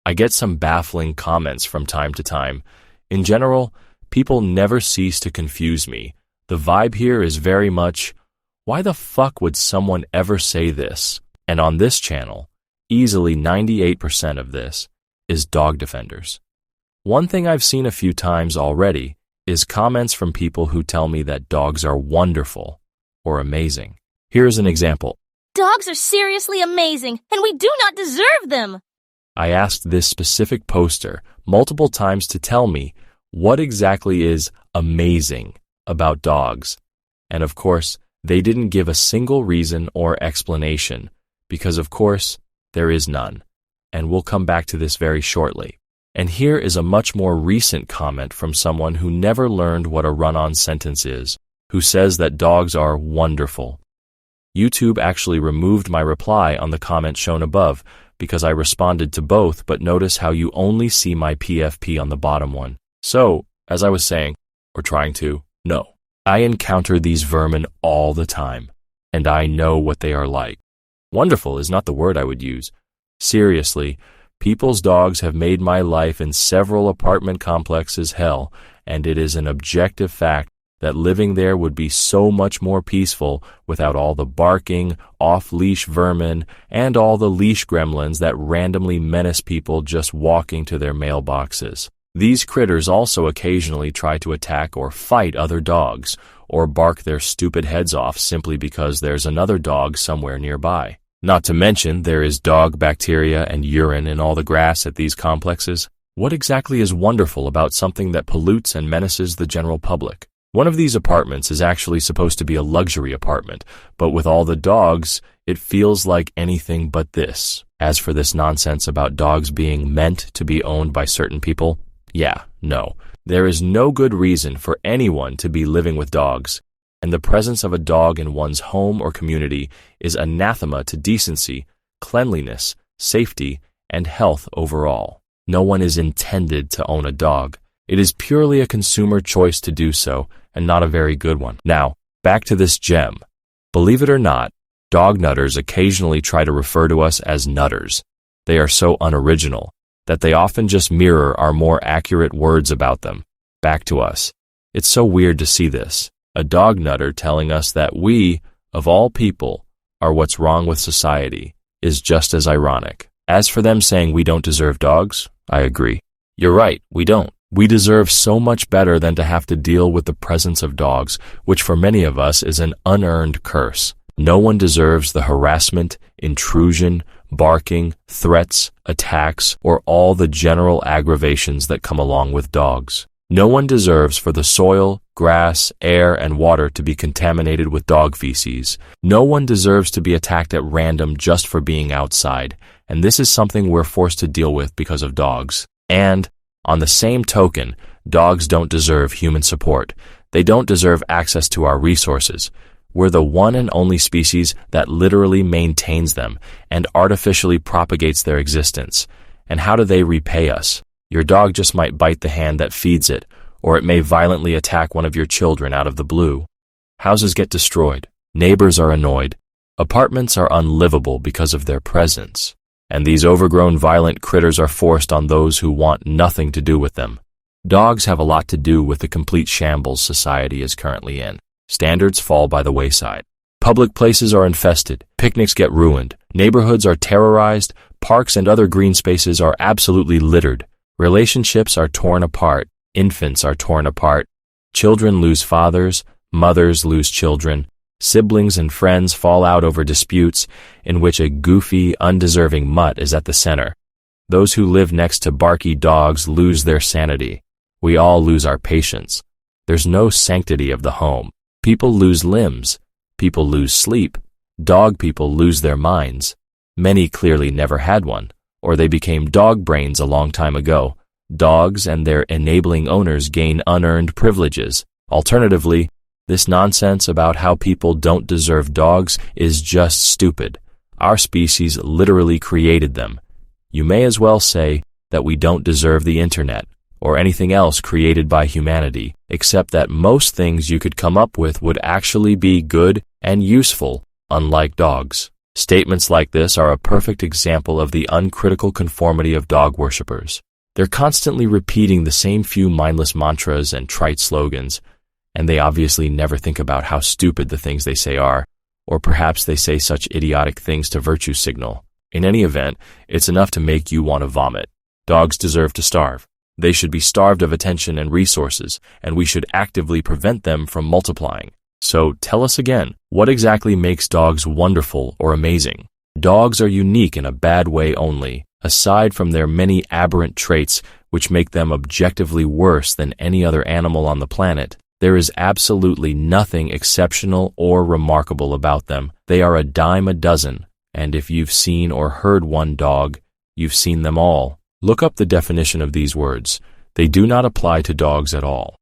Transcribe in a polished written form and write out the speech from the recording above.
I get some baffling comments from time to time. In general, people never cease to confuse me. The vibe here is very much, why the fuck would someone ever say this? And on this channel, easily 98% of this is dog defenders. One thing I've seen a few times already is comments from people who tell me that dogs are wonderful or amazing. Here's an example. Dogs are seriously amazing, and we do not deserve them. I asked this specific poster multiple times to tell me what exactly is amazing about dogs. And of course, they didn't give a single reason or explanation, because of course, there is none. And we'll come back to this very shortly. And here is a much more recent comment from someone who never learned what a run-on sentence is, who says that dogs are wonderful. YouTube actually removed my reply on the comment shown above because I responded to both, but notice how you only see my PFP on the bottom one. So, as I was saying, or trying to, no. I encounter these vermin all the time, and I know what they are like. Wonderful is not the word I would use. Seriously, people's dogs have made my life in several apartment complexes hell, and it is an objective fact that living there would be so much more peaceful without all the barking, off-leash vermin, and all the leash gremlins that randomly menace people just walking to their mailboxes. These critters also occasionally try to attack or fight other dogs, or bark their stupid heads off simply because there's another dog somewhere nearby. Not to mention, there is dog bacteria and urine in all the grass at these complexes. What exactly is wonderful about something that pollutes and menaces the general public? One of these apartments is actually supposed to be a luxury apartment, but with all the dogs, it feels like anything but this. As for this nonsense about dogs being meant to be owned by certain people, yeah, no. There is no good reason for anyone to be living with dogs, and the presence of a dog in one's home or community is anathema to decency, cleanliness, safety, and health overall. No one is intended to own a dog. It is purely a consumer choice to do so, and not a very good one. Now, back to this gem. Believe it or not, dog nutters occasionally try to refer to us as nutters. They are so unoriginal that they often just mirror our more accurate words about them back to us. It's so weird to see this. A dog nutter telling us that we, of all people, are what's wrong with society is just as ironic. As for them saying we don't deserve dogs, I agree. You're right, we don't. We deserve so much better than to have to deal with the presence of dogs, which for many of us is an unearned curse. No one deserves the harassment, intrusion, barking, threats, attacks, or all the general aggravations that come along with dogs. No one deserves for the soil, grass, air, and water to be contaminated with dog feces. No one deserves to be attacked at random just for being outside, and this is something we're forced to deal with because of dogs. And, on the same token, dogs don't deserve human support. They don't deserve access to our resources. We're the one and only species that literally maintains them and artificially propagates their existence. And how do they repay us? Your dog just might bite the hand that feeds it, or it may violently attack one of your children out of the blue. Houses get destroyed. Neighbors are annoyed. Apartments are unlivable because of their presence. And these overgrown violent critters are forced on those who want nothing to do with them. Dogs have a lot to do with the complete shambles society is currently in. Standards fall by the wayside. Public places are infested. Picnics get ruined. Neighborhoods are terrorized. Parks and other green spaces are absolutely littered. Relationships are torn apart. Infants are torn apart. Children lose fathers. Mothers lose children. Siblings and friends fall out over disputes in which a goofy, undeserving mutt is at the center. Those who live next to barky dogs lose their sanity. We all lose our patience. There's no sanctity of the home. People lose limbs. People lose sleep. Dog people lose their minds. Many clearly never had one, or they became dog brains a long time ago. Dogs and their enabling owners gain unearned privileges. Alternatively, this nonsense about how people don't deserve dogs is just stupid. Our species literally created them. You may as well say that we don't deserve the internet or anything else created by humanity, except that most things you could come up with would actually be good and useful, unlike dogs. Statements like this are a perfect example of the uncritical conformity of dog worshippers. They're constantly repeating the same few mindless mantras and trite slogans, and they obviously never think about how stupid the things they say are, or perhaps they say such idiotic things to virtue signal. In any event, it's enough to make you want to vomit. Dogs deserve to starve. They should be starved of attention and resources, and we should actively prevent them from multiplying. So tell us again, what exactly makes dogs wonderful or amazing? Dogs are unique in a bad way only. Aside from their many aberrant traits which make them objectively worse than any other animal on the planet, there is absolutely nothing exceptional or remarkable about them. They are a dime a dozen, and if you've seen or heard one dog, you've seen them all. Look up the definition of these words. They do not apply to dogs at all.